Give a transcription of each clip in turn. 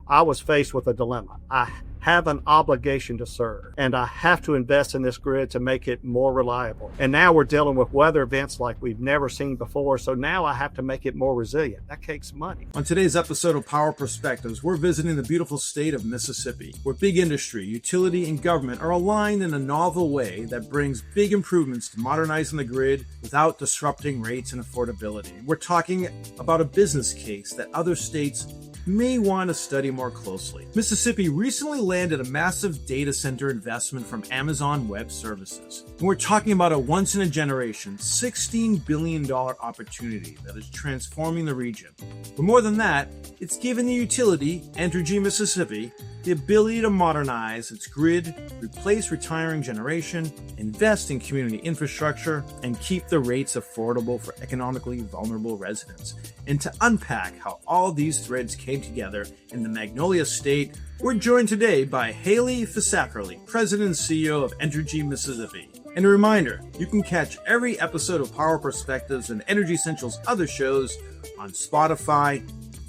I was faced with a dilemma. I have an obligation to serve, and I have to invest in this grid to make it more reliable. And now we're dealing with weather events like we've never seen before, so now I have to make it more resilient. That takes money. On today's episode of Power Perspectives, we're visiting the beautiful state of Mississippi, where big industry, utility, and government are aligned in a novel way that brings big improvements to modernizing the grid without disrupting rates and affordability. We're talking about a business case that other states may want to study more closely. Mississippi recently landed a massive data center investment from Amazon Web Services. And we're talking about a once-in-a-generation, $16 billion opportunity that is transforming the region. But more than that, it's given the utility, Entergy Mississippi, the ability to modernize its grid, replace retiring generation, invest in community infrastructure, and keep the rates affordable for economically vulnerable residents. And to unpack how all these threads came together in the Magnolia State, we're joined today by Haley Fisackerly, President and CEO of Entergy Mississippi. And a reminder, you can catch every episode of Power Perspectives and Energy Central's other shows on Spotify,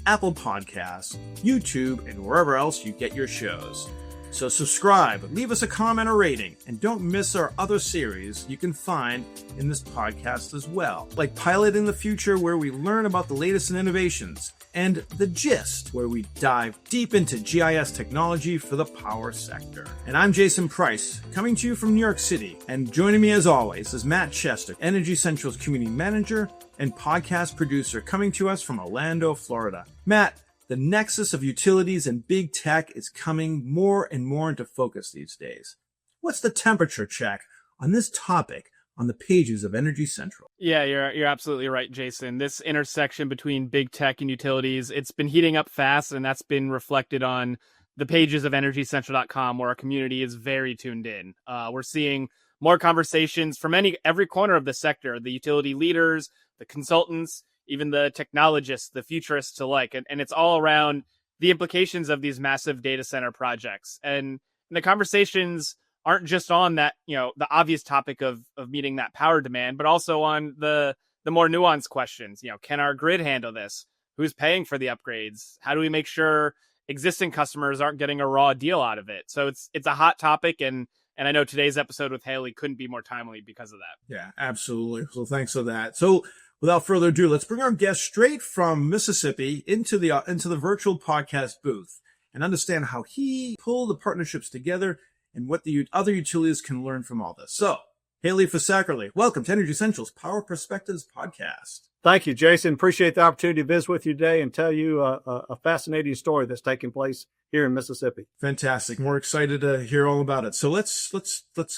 Apple Podcasts, YouTube, and wherever else you get your shows. So subscribe, leave us a comment or rating, and don't miss our other series you can find in this podcast as well, like Pilot in the Future, where we learn about the latest in innovations, and The Gist, where we dive deep into GIS technology for the power sector. And I'm Jason Price, coming to you from New York City, and joining me as always is Matt Chester, Energy Central's community manager and podcast producer, coming to us from Orlando, Florida. Matt, the nexus of utilities and big tech is coming more and more into focus these days. What's the temperature check on this topic on the pages of Energy Central? Yeah, you're absolutely right, Jason. This intersection between big tech and utilities, it's been heating up fast, and that's been reflected on the pages of energycentral.com, where our community is very tuned in. We're seeing more conversations from every corner of the sector, the utility leaders, the consultants, even the technologists, the futurists alike. And it's all around the implications of these massive data center projects. And the conversations aren't just on that, the obvious topic of meeting that power demand, but also on the more nuanced questions. Can our grid handle this? Who's paying for the upgrades? How do we make sure existing customers aren't getting a raw deal out of it? So it's a hot topic, and I know today's episode with Haley couldn't be more timely because of that. Yeah, absolutely. So thanks for that. So without further ado, let's bring our guest straight from Mississippi into the virtual podcast booth and understand how he pulled the partnerships together and what the other utilities can learn from all this. So, Haley Fisackerly, welcome to Energy Central's Power Perspectives podcast. Thank you, Jason. Appreciate the opportunity to visit with you today and tell you a fascinating story that's taking place here in Mississippi. Fantastic. We're excited to hear all about it. So let's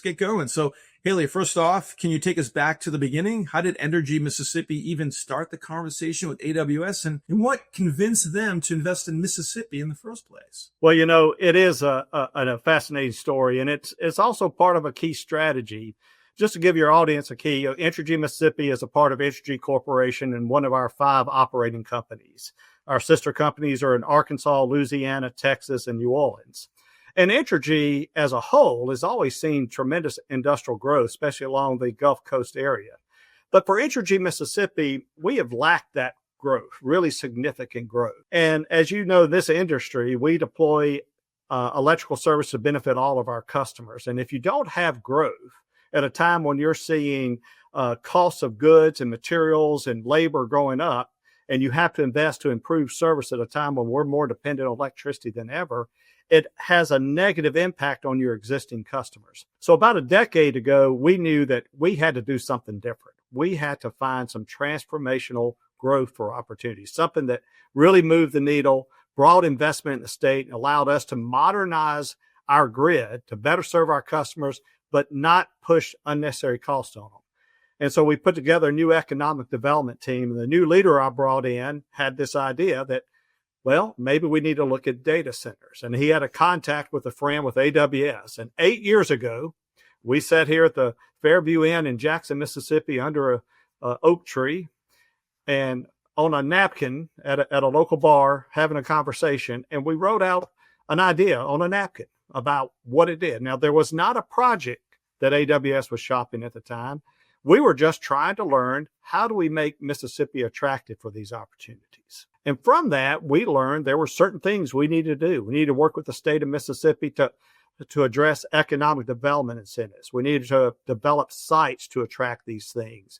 get going. So, Haley, first off, can you take us back to the beginning? How did Entergy Mississippi even start the conversation with AWS, and what convinced them to invest in Mississippi in the first place? Well, it is a fascinating story, and it's also part of a key strategy. Just to give your audience a key, Entergy Mississippi is a part of Entergy Corporation and one of our 5 operating companies. Our sister companies are in Arkansas, Louisiana, Texas, and New Orleans. And Entergy as a whole has always seen tremendous industrial growth, especially along the Gulf Coast area. But for Entergy Mississippi, we have lacked that growth, really significant growth. And as you know, this industry, we deploy electrical service to benefit all of our customers. And if you don't have growth at a time when you're seeing costs of goods and materials and labor going up, and you have to invest to improve service at a time when we're more dependent on electricity than ever, it has a negative impact on your existing customers. So about a decade ago, we knew that we had to do something different. We had to find some transformational growth for opportunities, something that really moved the needle, brought investment in the state, and allowed us to modernize our grid to better serve our customers, but not push unnecessary costs on them. And so we put together a new economic development team. And the new leader I brought in had this idea that, well, maybe we need to look at data centers. And he had a contact with a friend with AWS. And 8 years ago, we sat here at the Fairview Inn in Jackson, Mississippi, under a oak tree and on a napkin at a local bar having a conversation. And we wrote out an idea on a napkin about what it did. Now, there was not a project that AWS was shopping at the time. We were just trying to learn, how do we make Mississippi attractive for these opportunities? And from that, we learned there were certain things we needed to do. We needed to work with the state of Mississippi to address economic development incentives. We needed to develop sites to attract these things.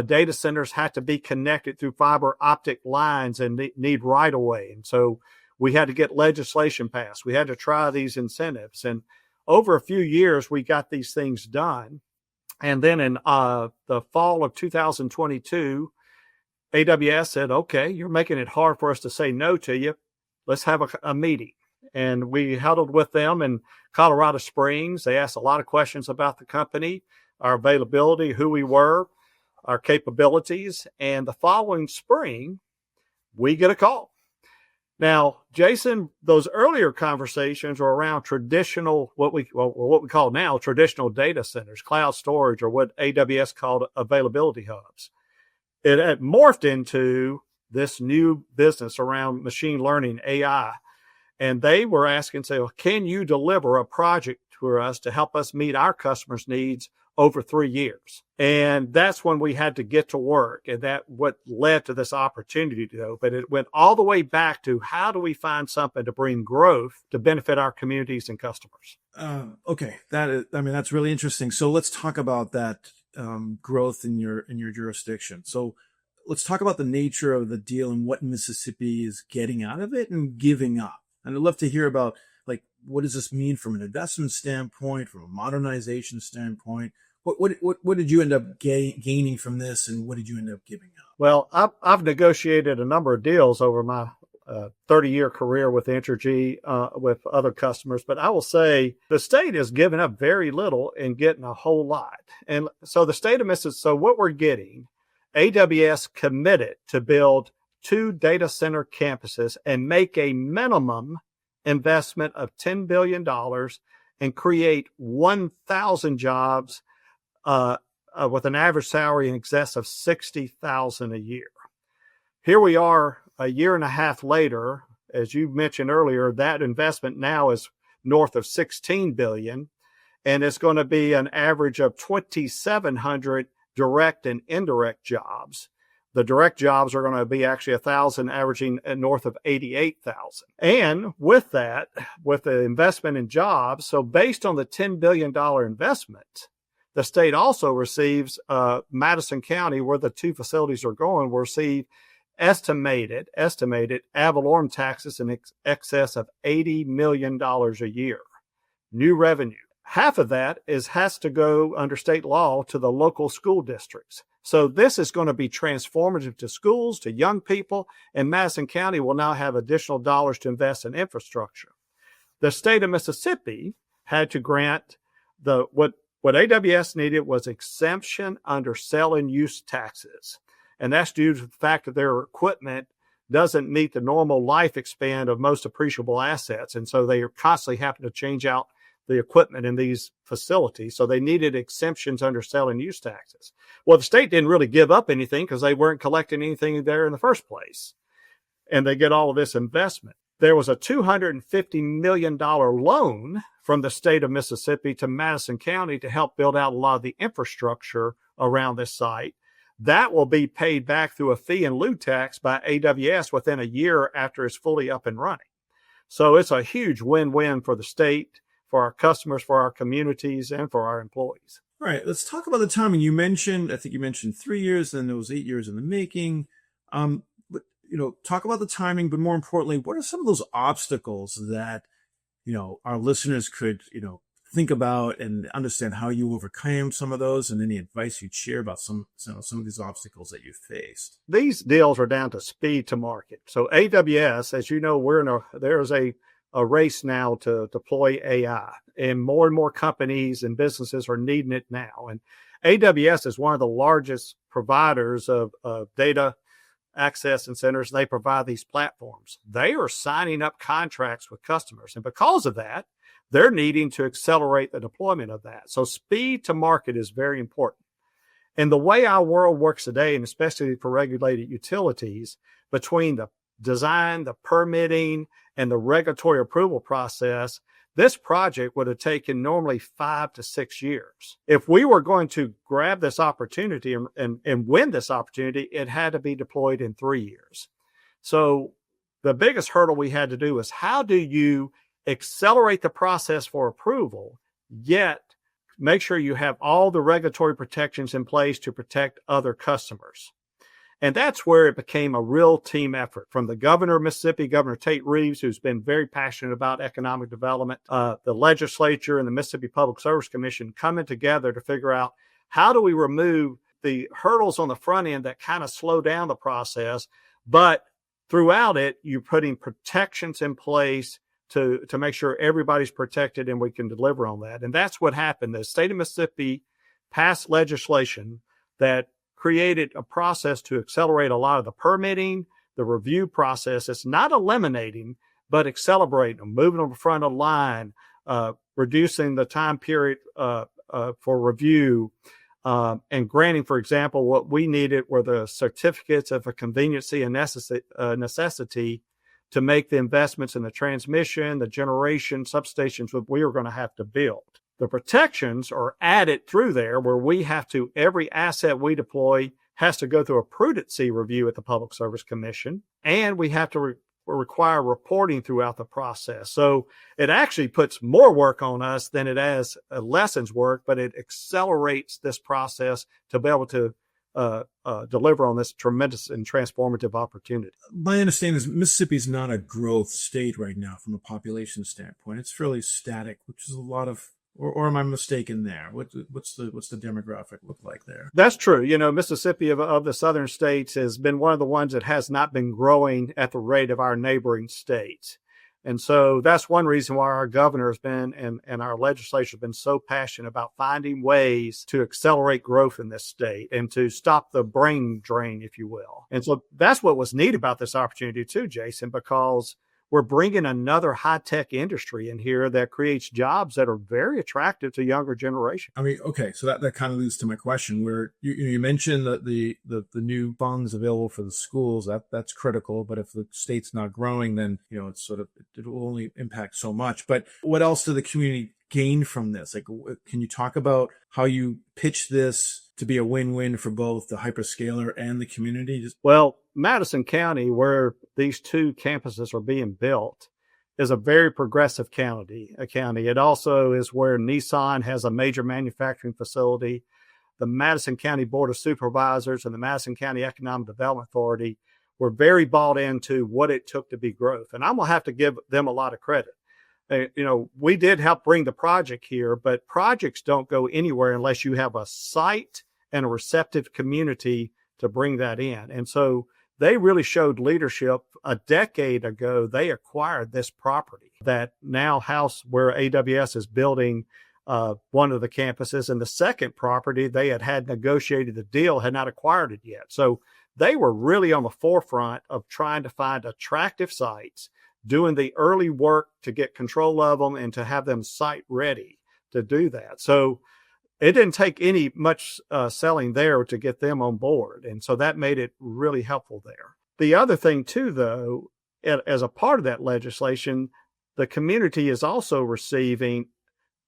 Data centers had to be connected through fiber optic lines and need right of way. And so we had to get legislation passed. We had to try these incentives. And over a few years, we got these things done. And then in the fall of 2022, AWS said, okay, you're making it hard for us to say no to you. Let's have a meeting. And we huddled with them in Colorado Springs. They asked a lot of questions about the company, our availability, who we were, our capabilities. And the following spring, we get a call. Now, Jason, those earlier conversations were around traditional, what we call now traditional data centers, cloud storage, or what AWS called availability hubs. It had morphed into this new business around machine learning, AI. And they were asking, say, well, can you deliver a project for us to help us meet our customers' needs over 3 years? And that's when we had to get to work. And that what led to this opportunity to go. But it went all the way back to, how do we find something to bring growth to benefit our communities and customers? Okay. That's really interesting. So let's talk about that growth in your jurisdiction. So let's talk about the nature of the deal and what Mississippi is getting out of it and giving up. And I'd love to hear about, like, what does this mean from an investment standpoint, from a modernization standpoint? What did you end up gaining from this, and what did you end up giving up? Well, I've negotiated a number of deals over my 30-year career with Entergy, with other customers, but I will say the state has given up very little and getting a whole lot. And so the state of Mississippi, so what we're getting, AWS committed to build 2 data center campuses and make a minimum investment of $10 billion and create 1,000 jobs with an average salary in excess of $60,000 a year. Here we are a year and a half later. As you mentioned earlier, that investment now is north of $16 billion, and it's going to be an average of 2,700 direct and indirect jobs. The direct jobs are going to be actually 1,000, averaging north of 88,000. And with that, with the investment in jobs, so based on the $10 billion investment, the state also receives Madison County, where the 2 facilities are going, will receive estimated ad valorem taxes in excess of $80 million a year. New revenue. Half of that has to go under state law to the local school districts. So this is going to be transformative to schools, to young people, and Madison County will now have additional dollars to invest in infrastructure. The state of Mississippi had to grant what AWS needed was exemption under sale and use taxes. And that's due to the fact that their equipment doesn't meet the normal life span of most appreciable assets. And so they are constantly having to change out the equipment in these facilities. So they needed exemptions under sale and use taxes. Well, the state didn't really give up anything because they weren't collecting anything there in the first place. And they get all of this investment. There was a $250 million loan from the state of Mississippi to Madison County to help build out a lot of the infrastructure around this site. That will be paid back through a fee in lieu tax by AWS within a year after it's fully up and running. So it's a huge win-win for the state, for our customers, for our communities, and for our employees. All right, let's talk about the timing. I think you mentioned 3 years, then there was 8 years in the making. But talk about the timing, but more importantly, what are some of those obstacles that, our listeners could, think about and understand how you overcame some of those, and any advice you'd share about some of these obstacles that you faced? These deals are down to speed to market. So AWS, as you know, there's a race now to deploy AI, and more companies and businesses are needing it now. And AWS is one of the largest providers of data access and centers. They provide these platforms. They are signing up contracts with customers. And because of that, they're needing to accelerate the deployment of that. So speed to market is very important. And the way our world works today, and especially for regulated utilities, between the design, the permitting, and the regulatory approval process, this project would have taken normally 5 to 6 years. If we were going to grab this opportunity and win this opportunity, it had to be deployed in 3 years. So the biggest hurdle we had to do is, how do you accelerate the process for approval, yet make sure you have all the regulatory protections in place to protect other customers? And that's where it became a real team effort from the governor of Mississippi, Governor Tate Reeves, who's been very passionate about economic development, the legislature and the Mississippi Public Service Commission coming together to figure out, how do we remove the hurdles on the front end that kind of slow down the process, but throughout it, you're putting protections in place to make sure everybody's protected and we can deliver on that. And that's what happened. The state of Mississippi passed legislation that created a process to accelerate a lot of the permitting, the review process. It's not eliminating, but accelerating, moving on the front of the line, reducing the time period for review, and granting, for example, what we needed were the certificates of a conveniency and necessity to make the investments in the transmission, the generation, substations that we were going to have to build. The protections are added through there, where we have to, every asset we deploy has to go through a prudency review at the Public Service Commission, and we have to require reporting throughout the process. So it actually puts more work on us than it has lessons work, but it accelerates this process to be able to deliver on this tremendous and transformative opportunity. My understanding is Mississippi is not a growth state right now from a population standpoint. It's fairly static, which is a lot of, or am I mistaken there? What's the demographic look like there? That's true. You know, Mississippi of the southern states has been one of the ones that has not been growing at the rate of our neighboring states. And so that's one reason why our governor has been and our legislature have been so passionate about finding ways to accelerate growth in this state and to stop the brain drain, if you will. And so that's what was neat about this opportunity too, Jason, because we're bringing another high-tech industry in here that creates jobs that are very attractive to younger generation. I mean, okay, so that kind of leads to my question, where you mentioned that the new funds available for the schools, that's critical. But if the state's not growing, then it's sort of, it will only impact so much. But what else do the community gain from this? Like, can you talk about how you pitch this to be a win-win for both the hyperscaler and the community? Well, Madison County, where these two campuses are being built, is a very progressive county. It also is where Nissan has a major manufacturing facility. The Madison County Board of Supervisors and the Madison County Economic Development Authority were very bought into what it took to be growth. And I'm going to have to give them a lot of credit. We did help bring the project here, but projects don't go anywhere unless you have a site and a receptive community to bring that in. And so they really showed leadership. A decade ago, they acquired this property that now house where AWS is building one of the campuses, and the second property they had negotiated the deal, had not acquired it yet. So they were really on the forefront of trying to find attractive sites, doing the early work to get control of them and to have them site ready to do that. So it didn't take much selling there to get them on board. And so that made it really helpful there. The other thing too, though, as a part of that legislation, the community is also receiving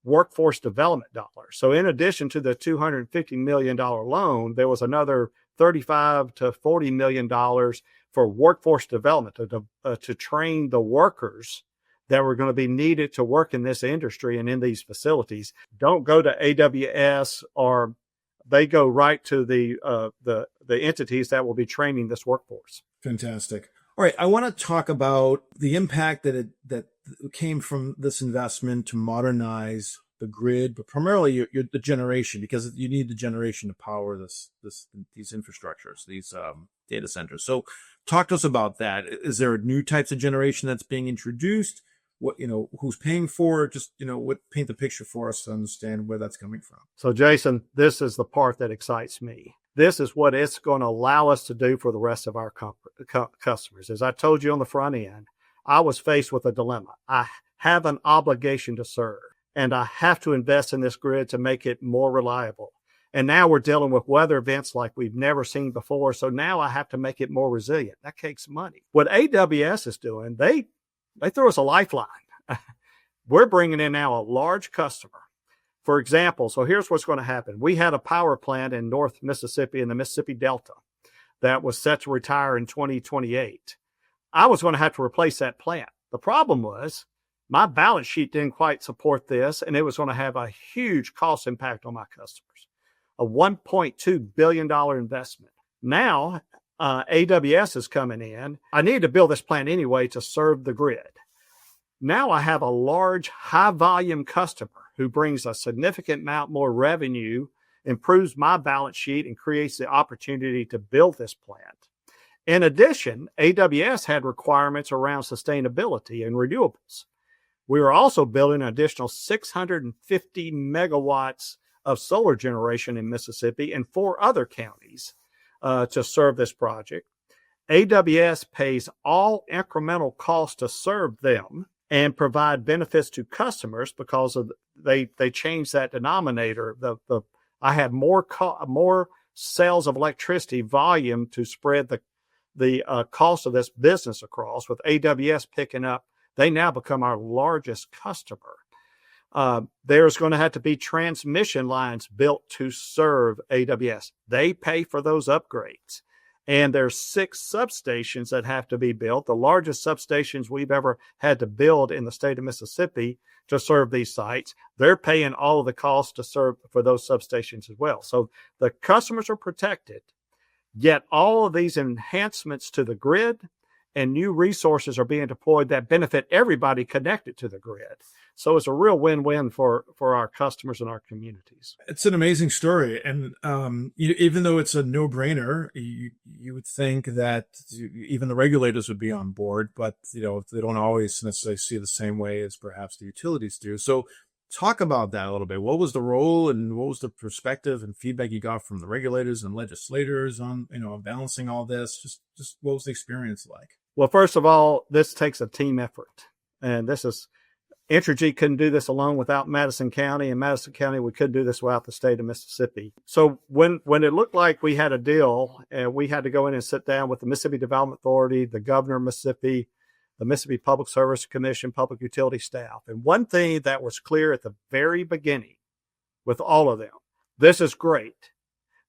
workforce development dollars. So in addition to the $250 million loan, there was another $35 to $40 million for workforce development to train the workers that were going to be needed to work in this industry and in these facilities. Don't go to AWS, or they go right to the entities that will be training this workforce. Fantastic. All right, I want to talk about the impact that came from this investment to modernize the grid, but primarily the generation, because you need the generation to power these infrastructures, these data centers. So talk to us about that. Is there new types of generation that's being introduced? What, who's paying for it? Just, paint the picture for us to understand where that's coming from. So Jason, this is the part that excites me. This is what it's going to allow us to do for the rest of our customers. As I told you on the front end, I was faced with a dilemma. I have an obligation to serve, and I have to invest in this grid to make it more reliable. And now we're dealing with weather events like we've never seen before. So now I have to make it more resilient. That takes money. What AWS is doing, they They threw us a lifeline. We're bringing in now a large customer. For example, so here's what's going to happen. We had a power plant in North Mississippi in the Mississippi Delta that was set to retire in 2028. I was going to have to replace that plant. The problem was my balance sheet didn't quite support this, and it was going to have a huge cost impact on my customers. A $1.2 billion investment. Now, AWS is coming in. I need to build this plant anyway to serve the grid. Now I have a large, high-volume customer who brings a significant amount more revenue, improves my balance sheet, and creates the opportunity to build this plant. In addition, AWS had requirements around sustainability and renewables. We were also building an additional 650 megawatts of solar generation in Mississippi and 4 other counties to serve this project. AWS pays all incremental costs to serve them and provide benefits to customers because of they changed that denominator. I had more sales of electricity volume to spread the cost of this business across. With AWS picking up, they now become our largest customer. There's going to have to be transmission lines built to serve AWS. They pay for those upgrades. And there's 6 substations that have to be built, the largest substations we've ever had to build in the state of Mississippi to serve these sites. They're paying all of the costs to serve for those substations as well. So the customers are protected, yet all of these enhancements to the grid and new resources are being deployed that benefit everybody connected to the grid. So it's a real win-win for our customers and our communities. It's an amazing story. And even though it's a no-brainer, you would think that even the regulators would be on board, but they don't always necessarily see it the same way as perhaps the utilities do. So talk about that a little bit. What was the role and what was the perspective and feedback you got from the regulators and legislators on balancing all this? Just what was the experience like? Well, first of all, this takes a team effort. And Entergy couldn't do this alone without Madison County, and Madison County, we couldn't do this without the state of Mississippi. So when it looked like we had a deal, and we had to go in and sit down with the Mississippi Development Authority, the governor of Mississippi, the Mississippi Public Service Commission, public utility staff. And one thing that was clear at the very beginning with all of them, this is great,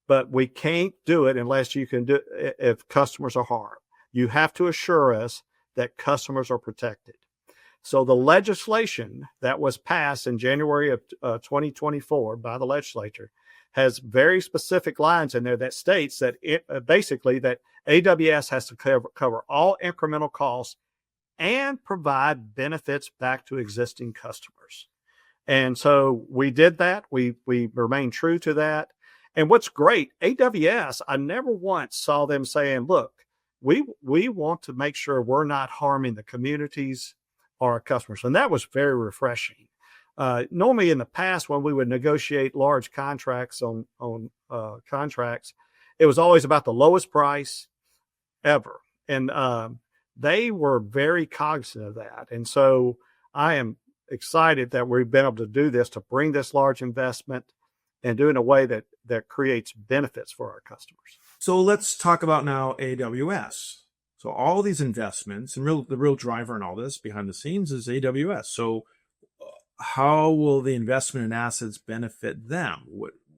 but we can't do it unless you can do it if customers are harmed. You have to assure us that customers are protected. So the legislation that was passed in January of 2024 by the legislature has very specific lines in there that states that basically that AWS has to cover all incremental costs and provide benefits back to existing customers. And so we did that. We remain true to that. And what's great, AWS, I never once saw them saying, look, we want to make sure we're not harming the communities or our customers. And that was very refreshing. Normally in the past, when we would negotiate large contracts on contracts, it was always about the lowest price ever. And they were very cognizant of that. And so I am excited that we've been able to do this, to bring this large investment and do it in a way that creates benefits for our customers. So let's talk about now AWS. So all these investments, and the real driver in all this behind the scenes is AWS. So how will the investment in assets benefit them?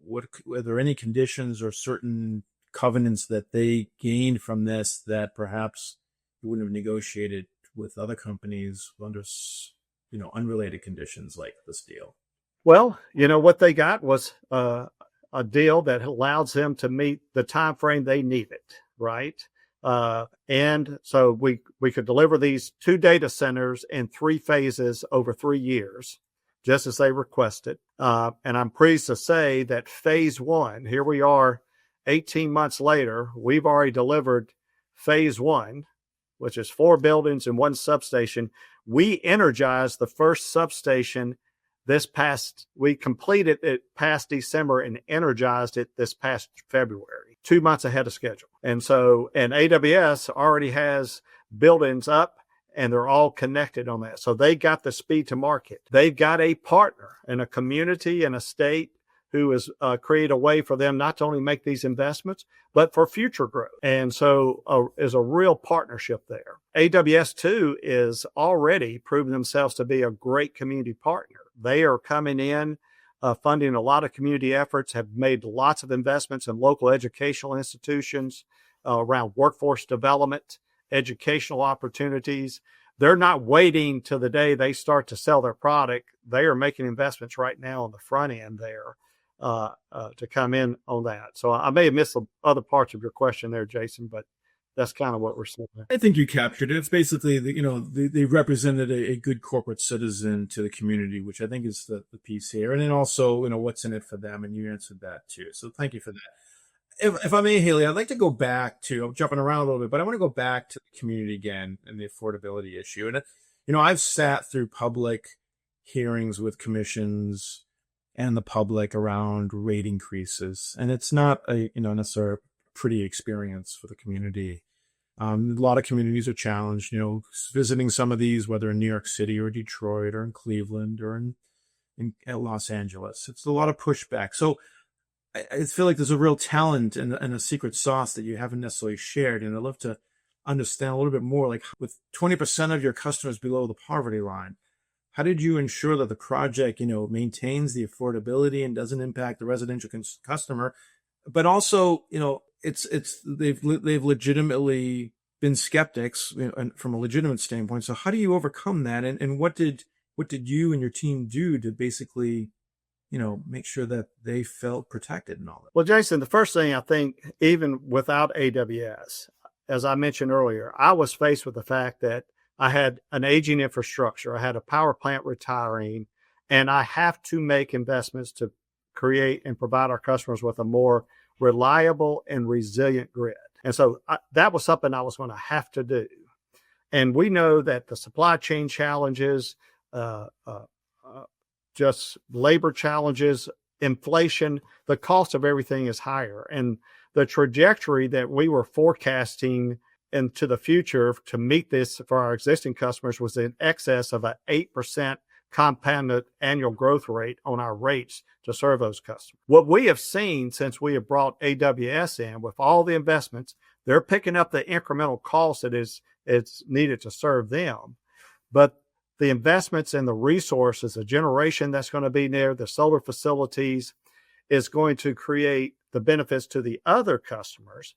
Are there any conditions or certain covenants that they gained from this that perhaps you wouldn't have negotiated with other companies under unrelated conditions like this deal? Well, what they got was a deal that allows them to meet the time frame they needed, right? And so we could deliver these 2 data centers in 3 phases over 3 years, just as they requested. And I'm pleased to say that phase 1, here we are 18 months later, we've already delivered phase 1, which is 4 buildings and 1 substation. We energized the first substation we completed it past December and energized it this past February, 2 months ahead of schedule. And AWS already has buildings up and they're all connected on that. So they got the speed to market. They've got a partner in a community and a state who has created a way for them not to only make these investments, but for future growth. And so is a real partnership there. AWS, too, is already proven themselves to be a great community partner. They are coming in, funding a lot of community efforts, have made lots of investments in local educational institutions around workforce development, educational opportunities. They're not waiting till the day they start to sell their product. They are making investments right now on the front end there to come in on that. So I may have missed some other parts of your question there, Jason, but that's kind of what we're seeing there. I think you captured it. It's basically, they represented a good corporate citizen to the community, which I think is the piece here. And then also, what's in it for them. And you answered that too. So thank you for that. If I may, Haley, I'd like to go back to, I'm jumping around a little bit, but I want to go back to the community again and the affordability issue. And, I've sat through public hearings with commissions and the public around rate increases. And it's not a, necessarily pretty experience for the community. A lot of communities are challenged, visiting some of these, whether in New York City or Detroit or in Cleveland or in Los Angeles. It's a lot of pushback. So I feel like there's a real talent and a secret sauce that you haven't necessarily shared. And I'd love to understand a little bit more, like with 20% of your customers below the poverty line, how did you ensure that the project, maintains the affordability and doesn't impact the residential customer? But also, they've legitimately been skeptics from a legitimate standpoint. So how do you overcome that? And what did you and your team do to basically make sure that they felt protected and all that? Well, Jason, the first thing I think, even without AWS, as I mentioned earlier, I was faced with the fact that I had an aging infrastructure. I had a power plant retiring, and I have to make investments to create and provide our customers with a more reliable and resilient grid. And so that was something I was going to have to do. And we know that the supply chain challenges, just labor challenges, inflation, the cost of everything is higher. And the trajectory that we were forecasting into the future to meet this for our existing customers was in excess of an 8% compounded annual growth rate on our rates to serve those customers. What we have seen since we have brought AWS in with all the investments, they're picking up the incremental cost that it's needed to serve them. But the investments in the resources, the generation that's going to be there, the solar facilities, is going to create the benefits to the other customers.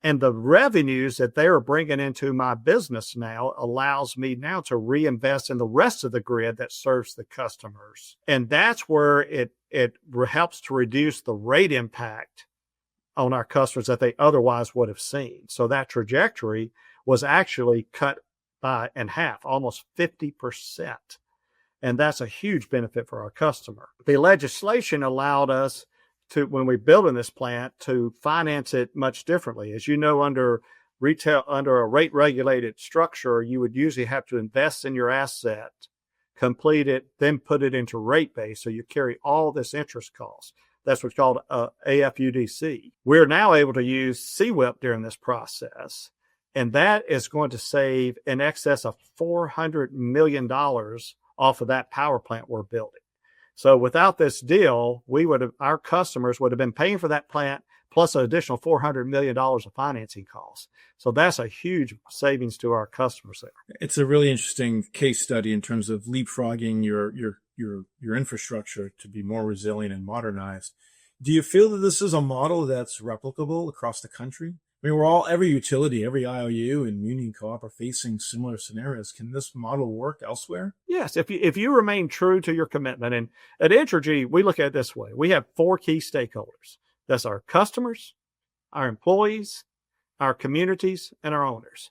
And the revenues that they are bringing into my business now allows me now to reinvest in the rest of the grid that serves the customers. And that's where it helps to reduce the rate impact on our customers that they otherwise would have seen. So that trajectory was actually cut in half, almost 50%. And that's a huge benefit for our customer. The legislation allowed us to, when we built in this plant, to finance it much differently. As you know, under a rate regulated structure, you would usually have to invest in your asset, complete it, then put it into rate base. So you carry all this interest cost. That's what's called AFUDC. We're now able to use CWIP during this process. And that is going to save in excess of $400 million off of that power plant we're building. So without this deal, our customers would have been paying for that plant plus an additional $400 million of financing costs. So that's a huge savings to our customers there. It's a really interesting case study in terms of leapfrogging your infrastructure to be more resilient and modernized. Do you feel that this is a model that's replicable across the country? I mean, every utility, every IOU and union co-op are facing similar scenarios. Can this model work elsewhere? Yes, if you remain true to your commitment. And at Entergy, we look at it this way. We have 4 key stakeholders. That's our customers, our employees, our communities, and our owners.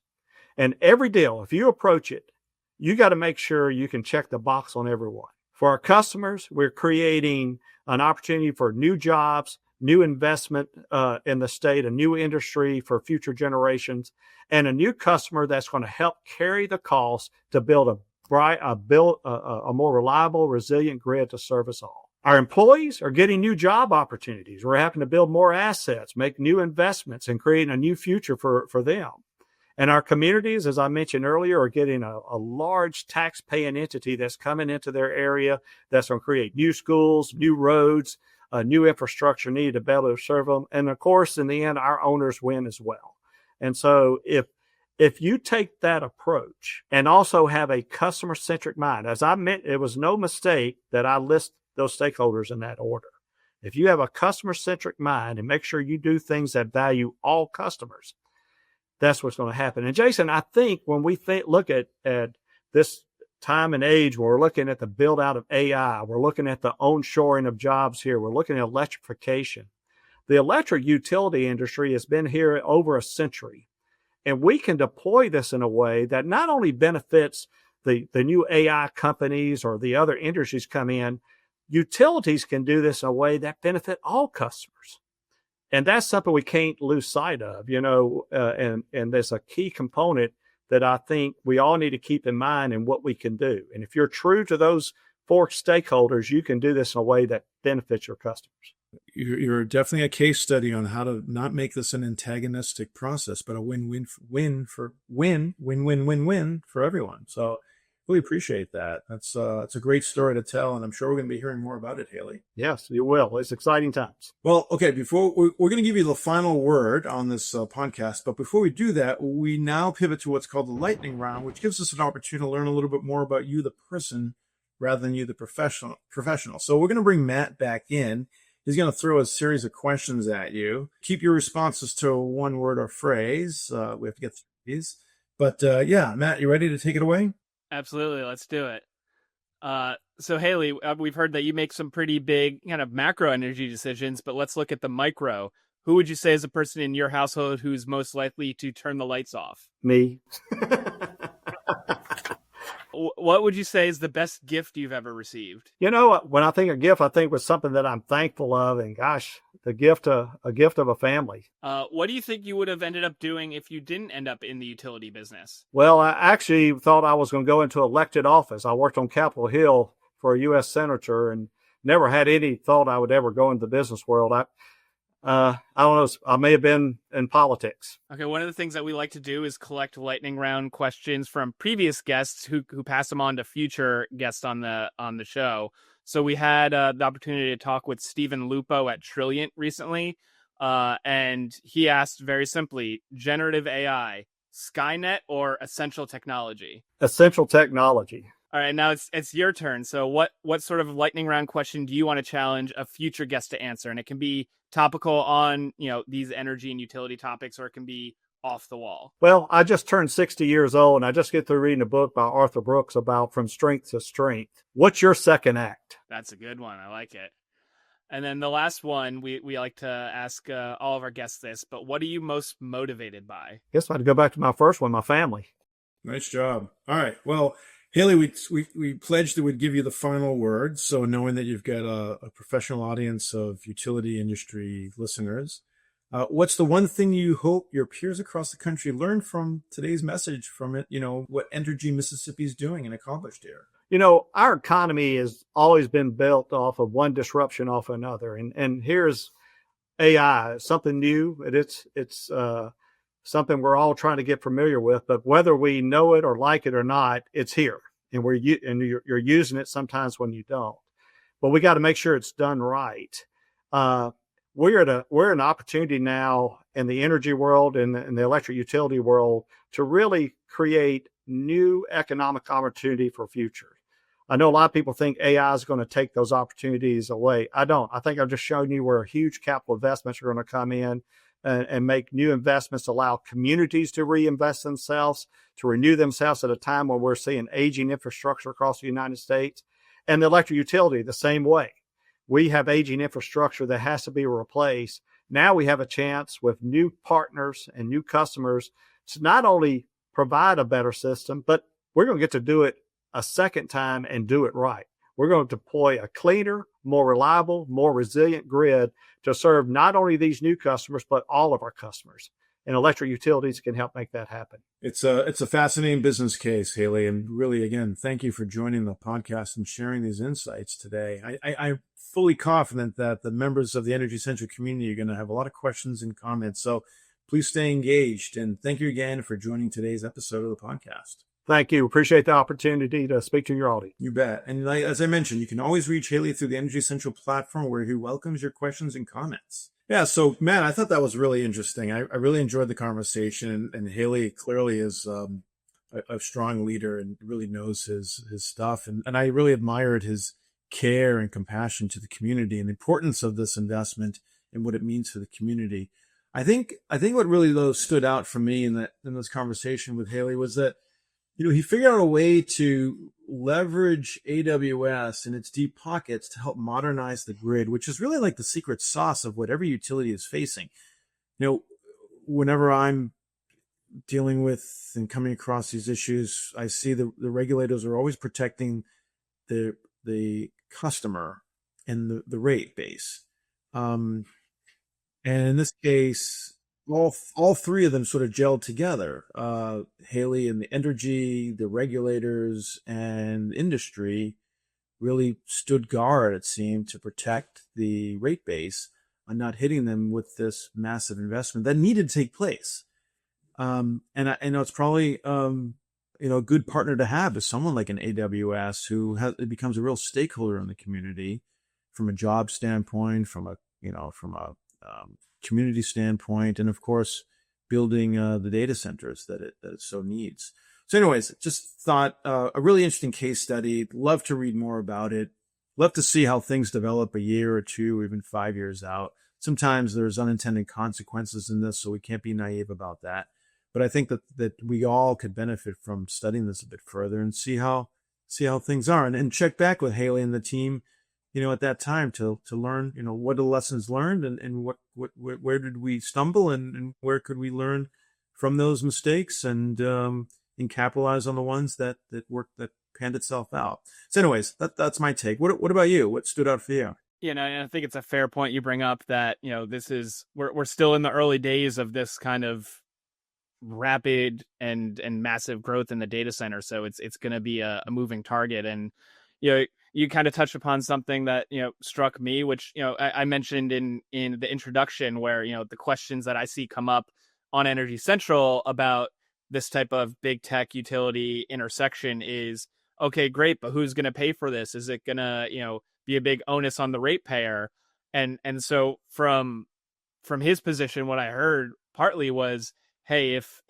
And every deal, if you approach it, you got to make sure you can check the box on every one. For our customers, we're creating an opportunity for new jobs, new investment in the state, a new industry for future generations, and a new customer that's going to help carry the cost to build a more reliable, resilient grid to serve us all. Our employees are getting new job opportunities. We're having to build more assets, make new investments, and create a new future for them. And our communities, as I mentioned earlier, are getting a large tax-paying entity that's coming into their area that's going to create new schools, new roads, new infrastructure needed to be able to serve them. And of course, in the end, our owners win as well. And so if you take that approach and also have a customer-centric mind, as I meant, it was no mistake that I list those stakeholders in that order. If you have a customer-centric mind and make sure you do things that value all customers, that's what's going to happen. And Jason, I think when we look at this time and age, where we're looking at the build out of AI, we're looking at the onshoring of jobs here, we're looking at electrification. The electric utility industry has been here over a century, and we can deploy this in a way that not only benefits the new AI companies or the other industries come in, utilities can do this in a way that benefit all customers. And that's something we can't lose sight of, and there's a key component that I think we all need to keep in mind in what we can do. And if you're true to those 4 stakeholders, you can do this in a way that benefits your customers. You're definitely a case study on how to not make this an antagonistic process, but a win-win for everyone. So really appreciate that. It's a great story to tell, and I'm sure we're going to be hearing more about it, Haley. Yes, you will. It's exciting times. Well, okay, before we're going to give you the final word on this podcast, but before we do that, we now pivot to what's called the lightning round, which gives us an opportunity to learn a little bit more about you, the person, rather than you, the professional. So we're going to bring Matt back in. He's going to throw a series of questions at you. Keep your responses to one word or phrase. We have to get through these. But yeah, Matt, you ready to take it away? Absolutely. Let's do it. So Haley, we've heard that you make some pretty big kind of macro energy decisions, but let's look at the micro. Who would you say is a person in your household who's most likely to turn the lights off? Me. What would you say is the best gift you've ever received? When I think of gift, I think was something that I'm thankful of, and gosh, a gift of a family. What do you think you would have ended up doing if you didn't end up in the utility business? Well, I actually thought I was going to go into elected office. I worked on Capitol Hill for a U.S. senator and never had any thought I would ever go into the business world. I don't know. I may have been in politics. Okay. One of the things that we like to do is collect lightning round questions from previous guests who pass them on to future guests on the show. So we had the opportunity to talk with Stephen Lupo at Trilliant recently. And he asked very simply, generative AI, Skynet or essential technology? Essential technology. All right, now it's your turn. So what sort of lightning round question do you want to challenge a future guest to answer? And it can be topical on, these energy and utility topics, or it can be off the wall. Well, I just turned 60 years old, and I just get through reading a book by Arthur Brooks about From Strength to Strength. What's your second act? That's a good one. I like it. And then the last one, we like to ask all of our guests this, but what are you most motivated by? I guess I'd go back to my first one, my family. Nice job. All right. Well, Haley, we pledged that we'd give you the final word. So knowing that you've got a professional audience of utility industry listeners, what's the one thing you hope your peers across the country learn from today's message from it, what Entergy Mississippi is doing and accomplished here? Our economy has always been built off of one disruption off another. And here's AI, something new. It's something we're all trying to get familiar with, but whether we know it or like it or not, it's here, and you're using it sometimes when you don't. But we got to make sure it's done right. We're an opportunity now in the energy world and in the electric utility world to really create new economic opportunity for future. I know a lot of people think AI is going to take those opportunities away. I don't. I think I've just shown you where huge capital investments are going to come in and make new investments, allow communities to reinvest themselves, to renew themselves at a time when we're seeing aging infrastructure across the United States. And the electric utility, the same way. We have aging infrastructure that has to be replaced. Now we have a chance with new partners and new customers to not only provide a better system, but we're going to get to do it a second time and do it right. We're going to deploy a cleaner, more reliable, more resilient grid to serve not only these new customers, but all of our customers. And electric utilities can help make that happen. It's a fascinating business case, Haley. And really, again, thank you for joining the podcast and sharing these insights today. I'm fully confident that the members of the Energy Central community are going to have a lot of questions and comments. So please stay engaged. And thank you again for joining today's episode of the podcast. Thank you. Appreciate the opportunity to speak to your audience. You bet. And as I mentioned, you can always reach Haley through the Energy Central platform where he welcomes your questions and comments. Yeah, so man, I thought that was really interesting. I really enjoyed the conversation, and Haley clearly is a strong leader and really knows his stuff. And I really admired his care and compassion to the community and the importance of this investment and what it means for the community. I think what really though stood out for me in this conversation with Haley was that, he figured out a way to leverage AWS in its deep pockets to help modernize the grid, which is really like the secret sauce of what every utility is facing. Whenever I'm dealing with and coming across these issues, I see the regulators are always protecting the customer and the rate base. And in this case, all three of them sort of gelled together. Haley and the Entergy, the regulators, and industry really stood guard, it seemed, to protect the rate base and not hitting them with this massive investment that needed to take place. And I know it's probably a good partner to have is someone like an AWS who becomes a real stakeholder in the community from a job standpoint, from a community standpoint, and of course, building the data centers that it so needs. So anyways, just thought a really interesting case study. Love to read more about it. Love to see how things develop a year or two, or even 5 years out. Sometimes there's unintended consequences in this, so we can't be naive about that. But I think that we all could benefit from studying this a bit further and see how things are, and check back with Haley and the team, at that time to learn, what are the lessons learned and where did we stumble and where could we learn from those mistakes and capitalize on the ones that panned itself out. So anyways, that's my take. What about you? What stood out for you? And I think it's a fair point you bring up that, this is, we're still in the early days of this kind of rapid and massive growth in the data center. So it's going to be a moving target. And, you kind of touched upon something that, struck me, which, I mentioned in the introduction where, the questions that I see come up on Energy Central about this type of big tech utility intersection is, okay, great, but who's going to pay for this? Is it going to, be a big onus on the ratepayer? And so from his position, what I heard partly was, hey, if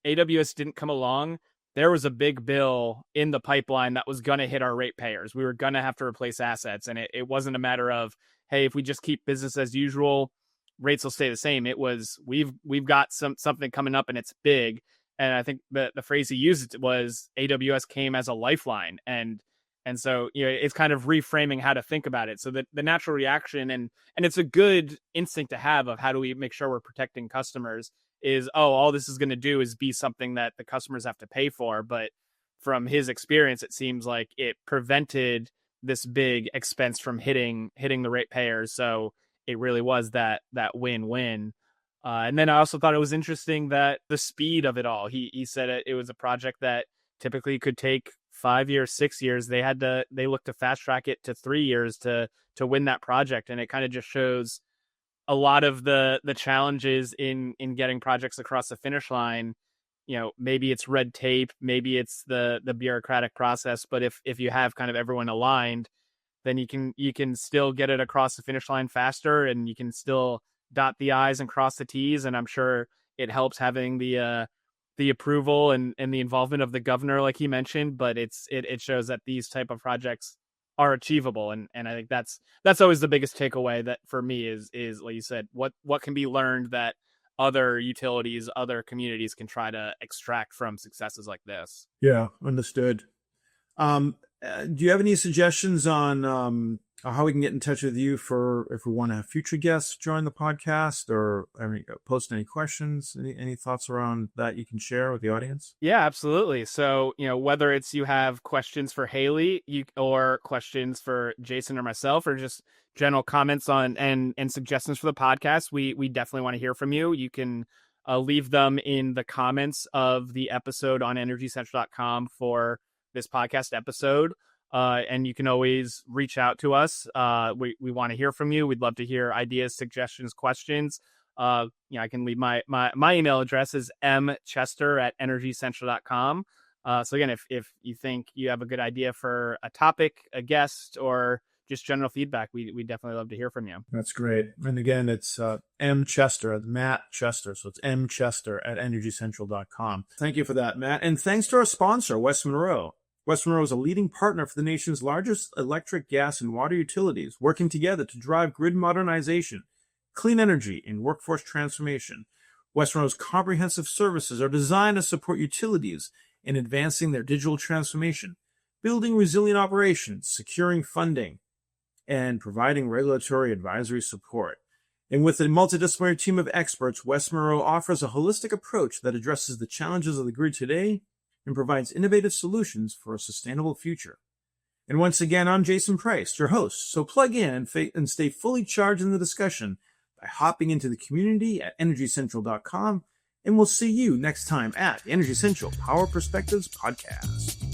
AWS didn't come along, there was a big bill in the pipeline that was going to hit our ratepayers. We were going to have to replace assets. And it wasn't a matter of, hey, if we just keep business as usual, rates will stay the same. It was, we've got something coming up and it's big. And I think the phrase he used was AWS came as a lifeline. And so, it's kind of reframing how to think about it. So that the natural reaction, and it's a good instinct to have of how do we make sure we're protecting customers, is, all this is going to do is be something that the customers have to pay for. But from his experience, it seems like it prevented this big expense from hitting the ratepayers. So it really was that win-win. And then I also thought it was interesting that the speed of it all, he said it was a project that typically could take 5 years, 6 years. They looked to fast track it to 3 years to win that project. And it kind of just shows a lot of the challenges in getting projects across the finish line. Maybe it's red tape, maybe it's the bureaucratic process, but if you have kind of everyone aligned, then you can still get it across the finish line faster, and you can still dot the I's and cross the T's. And I'm sure it helps having the approval and the involvement of the governor, like he mentioned, but it shows that these type of projects are achievable. And I think that's always the biggest takeaway that for me is like you said, what can be learned that other utilities, other communities can try to extract from successes like this. Yeah, understood. Do you have any suggestions on how we can get in touch with you for if we want to have future guests join the podcast, or post any questions, any thoughts around that you can share with the audience? Yeah, absolutely. So, whether it's you have questions for Haley or questions for Jason or myself, or just general comments on and suggestions for the podcast, we definitely want to hear from you. You can leave them in the comments of the episode on energycentral.com for this podcast episode. And you can always reach out to us. We want to hear from you. We'd love to hear ideas, suggestions, questions. I can leave my email address is mchester@energycentral.com. So again, if you think you have a good idea for a topic, a guest, or just general feedback, we definitely love to hear from you. That's great. And again, it's M. Chester, Matt Chester. So it's mchester@energycentral.com. Thank you for that, Matt. And thanks to our sponsor, West Monroe. West Monroe is a leading partner for the nation's largest electric, gas, and water utilities, working together to drive grid modernization, clean energy, and workforce transformation. West Monroe's comprehensive services are designed to support utilities in advancing their digital transformation, building resilient operations, securing funding, and providing regulatory advisory support. And with a multidisciplinary team of experts, West Monroe offers a holistic approach that addresses the challenges of the grid today and provides innovative solutions for a sustainable future. And once again, I'm Jason Price, your host. So plug in and stay fully charged in the discussion by hopping into the community at energycentral.com. And we'll see you next time at the Energy Central Power Perspectives Podcast.